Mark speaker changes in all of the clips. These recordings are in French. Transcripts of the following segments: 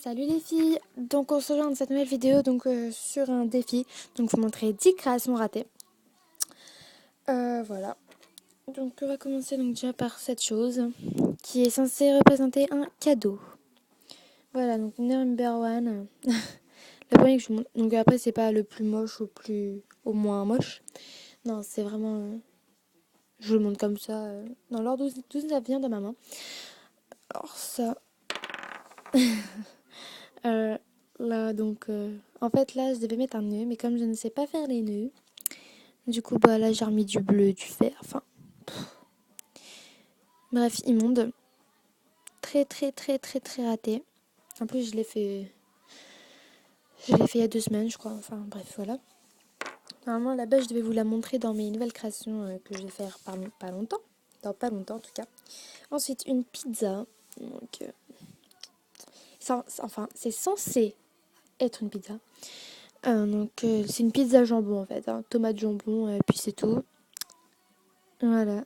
Speaker 1: Salut les filles, donc on se rejoint dans cette nouvelle vidéo sur un défi, donc vous montrer 10 créations ratées. Voilà, donc on va commencer donc déjà par cette chose qui est censée représenter un cadeau. Voilà, donc number one, le premier que je vous montre, donc après c'est pas le plus moche au moins moche, non c'est vraiment, je vous le montre comme ça, dans l'ordre d'où ça vient de ma main. Alors ça... Là, en fait, là, je devais mettre un nœud, mais comme je ne sais pas faire les nœuds, du coup, bah là, j'ai remis du bleu, du vert, enfin. Bref, immonde. Très, très, très, très, très raté. En plus, je l'ai fait il y a 2 semaines, je crois. Enfin, bref, voilà. Normalement, à la base, je devais vous la montrer dans mes nouvelles créations que je vais faire pas longtemps. Dans pas longtemps, en tout cas. Ensuite, une pizza. Donc, c'est censé être une pizza. C'est une pizza jambon en fait, hein. Tomate jambon, puis c'est tout. Voilà.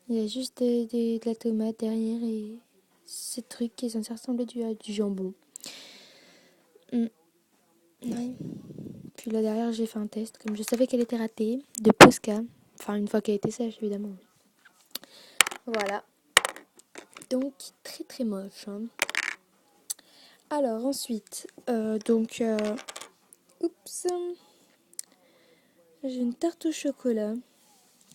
Speaker 1: Il y a juste de la tomate derrière et ce truc qui est censé ressembler à du jambon. Ouais. Puis là derrière, j'ai fait un test. Comme je savais qu'elle était ratée, de Posca. Enfin, une fois qu'elle était sèche, évidemment. Voilà. Donc, très très moche. Hein. Alors, ensuite, oups. J'ai une tarte au chocolat.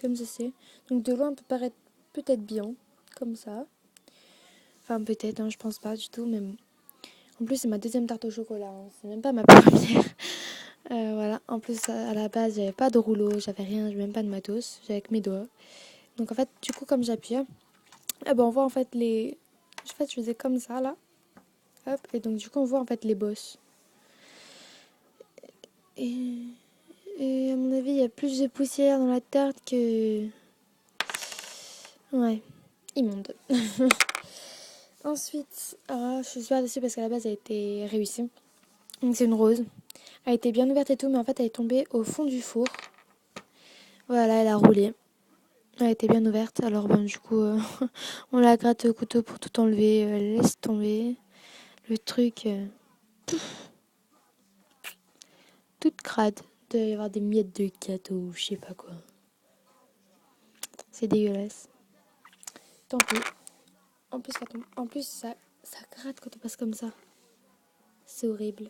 Speaker 1: Comme ça, c'est. Donc, de loin, elle peut paraître peut-être bien. Comme ça. Enfin, peut-être, hein, je pense pas du tout, mais bon. En plus, c'est ma deuxième tarte au chocolat. Hein. C'est même pas ma première. Voilà. En plus, à la base, j'avais pas de rouleau, j'avais rien, j'avais même pas de matos. J'avais que mes doigts. Donc, en fait, du coup, comme j'appuie, on voit en fait les. En fait, je faisais comme ça, là. Hop. Et donc, du coup, on voit en fait les bosses. Et, et à mon avis, il y a plus de poussière dans la tarte que. Ouais. Immonde. Ensuite, je suis super déçue parce qu'à la base, elle a été réussie. Donc, c'est une rose. Elle était bien ouverte et tout, mais en fait, elle est tombée au fond du four. Voilà, elle a roulé. Elle était bien ouverte. Alors, du coup, on la gratte au couteau pour tout enlever. Elle laisse tomber. Le truc, toute crade. Il doit y avoir des miettes de gâteau ou je sais pas quoi. C'est dégueulasse. Tant pis. En plus, ça gratte quand on passe comme ça. C'est horrible.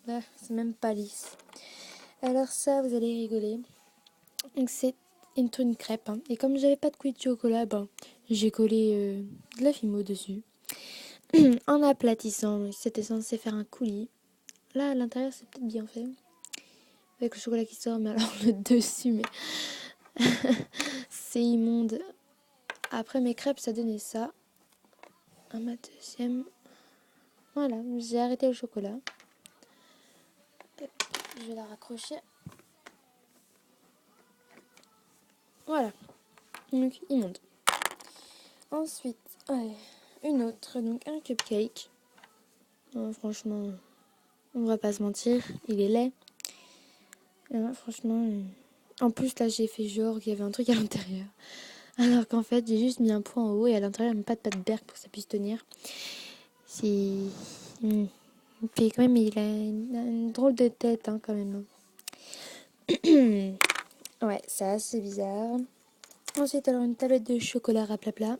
Speaker 1: Là, c'est même pas lisse. Alors ça, vous allez rigoler. Donc c'est une crêpe. Hein. Et comme j'avais pas de coulis de chocolat, j'ai collé de la fimo dessus. En aplatissant, c'était censé faire un coulis. Là, à l'intérieur, c'est peut-être bien fait. Avec le chocolat qui sort, mais alors le dessus, mais c'est immonde. Après mes crêpes, ça donnait ça. Ma deuxième. Voilà, j'ai arrêté le chocolat. Je vais la raccrocher. Voilà. Donc, immonde. Ensuite, allez, une autre. Donc, un cupcake. Franchement, on va pas se mentir, il est laid. Franchement, en plus, là, j'ai fait genre qu'il y avait un truc à l'intérieur. Alors qu'en fait, j'ai juste mis un point en haut et à l'intérieur, il n'y a même pas de pâte berk pour que ça puisse tenir. C'est. Puis quand même, il a une drôle de tête, hein, quand même. Ouais, c'est assez bizarre. Ensuite, alors, une tablette de chocolat raplapla.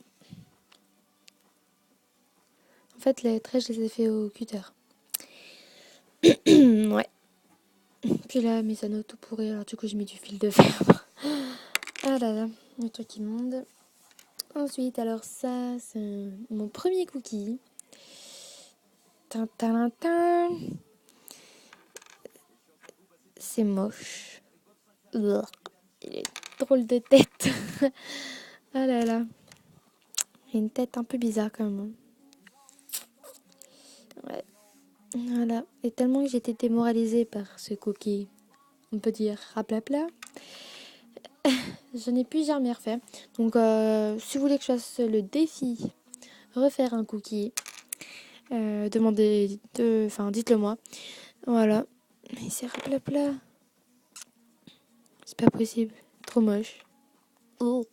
Speaker 1: En fait, les traits, je les ai fait au cutter. Ouais. Puis là, mes anneaux tout pourris, alors du coup, j'ai mis du fil de fer. Ah là là, le truc immonde. Ensuite, alors ça, c'est mon premier cookie. Tintin. C'est moche. Il est drôle de tête. Ah là là. Il a une tête un peu bizarre quand même. Ouais. Voilà. Et tellement que j'étais démoralisée par ce cookie, on peut dire raplapla, je n'ai plus jamais refait. Donc, si vous voulez que je fasse le défi, refaire un cookie, dites-le moi. Voilà. Mais c'est raplapla. C'est pas possible. Trop moche. Oh.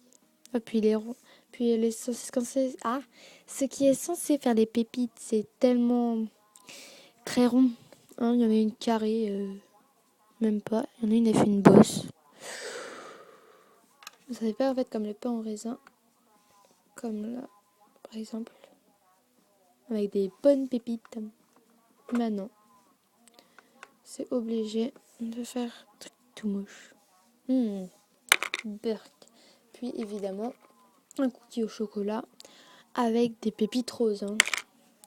Speaker 1: Ah, puis il est rond. Puis puis elle est censée... Ah, ce qui est censé faire les pépites, c'est tellement très rond. Hein, il y en a une carrée, même pas. Il y en a une, elle fait une bosse. Ça fait pas en fait comme le pain au raisin. Comme là, par exemple. Avec des bonnes pépites. Maintenant, c'est obligé de faire un truc tout moche. Burk. Puis évidemment, un cookie au chocolat avec des pépites roses. Hein.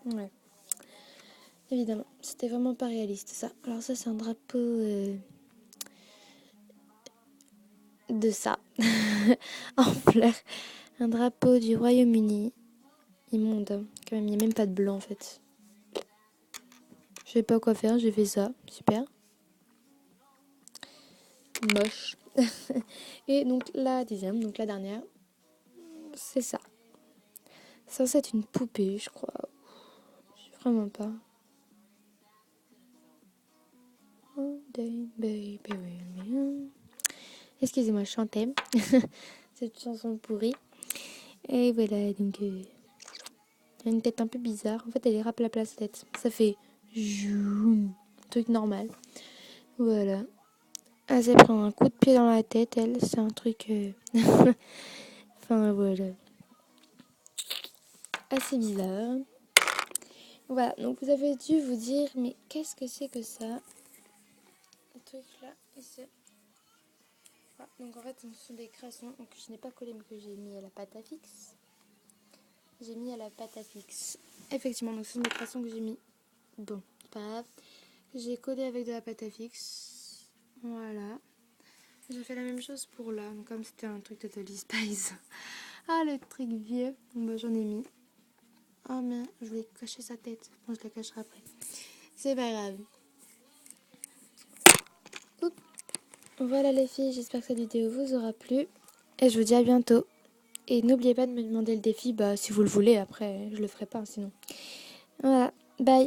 Speaker 1: Ouais. Évidemment, c'était vraiment pas réaliste ça. Alors ça, c'est un drapeau de ça. En fleurs. Un drapeau du Royaume-Uni. Immonde. Hein. Quand même, il n'y a même pas de blanc en fait. Je sais pas quoi faire, j'ai fait ça. Super. Moche. Et donc la dixième, donc la dernière, c'est ça. Ça, c'est une poupée, je crois. Je sais vraiment pas. Oh, day, baby, baby. Excusez-moi, je chantais. Cette chanson pourrie. Et voilà, donc... elle a une tête un peu bizarre. En fait, elle est rap la place tête. Ça fait... Joum. Truc normal. Voilà. Elle s'est prendre un coup de pied dans la tête, elle. C'est un truc... Enfin, voilà. Assez bizarre. Voilà, donc vous avez dû vous dire, mais qu'est-ce que c'est que ça? Le truc là, ici. Voilà, donc en fait, ce sont des créations que je n'ai pas collées, mais que j'ai mis à la pâte à fixe. J'ai mis à la pâte à fixe. Effectivement, donc ce sont des créations que j'ai mis. Bon, pas grave. J'ai collé avec de la pâte à fixe. Voilà. J'ai fait la même chose pour là, donc comme c'était un truc de Totally Spice. Ah, le truc vieux. Bon, bah, j'en ai mis. Oh mais je voulais cacher sa tête. Bon, je la cacherai après. C'est pas grave. Oups. Voilà les filles, j'espère que cette vidéo vous aura plu. Et je vous dis à bientôt. Et n'oubliez pas de me demander le défi, bah si vous le voulez, après je le ferai pas sinon. Voilà, bye.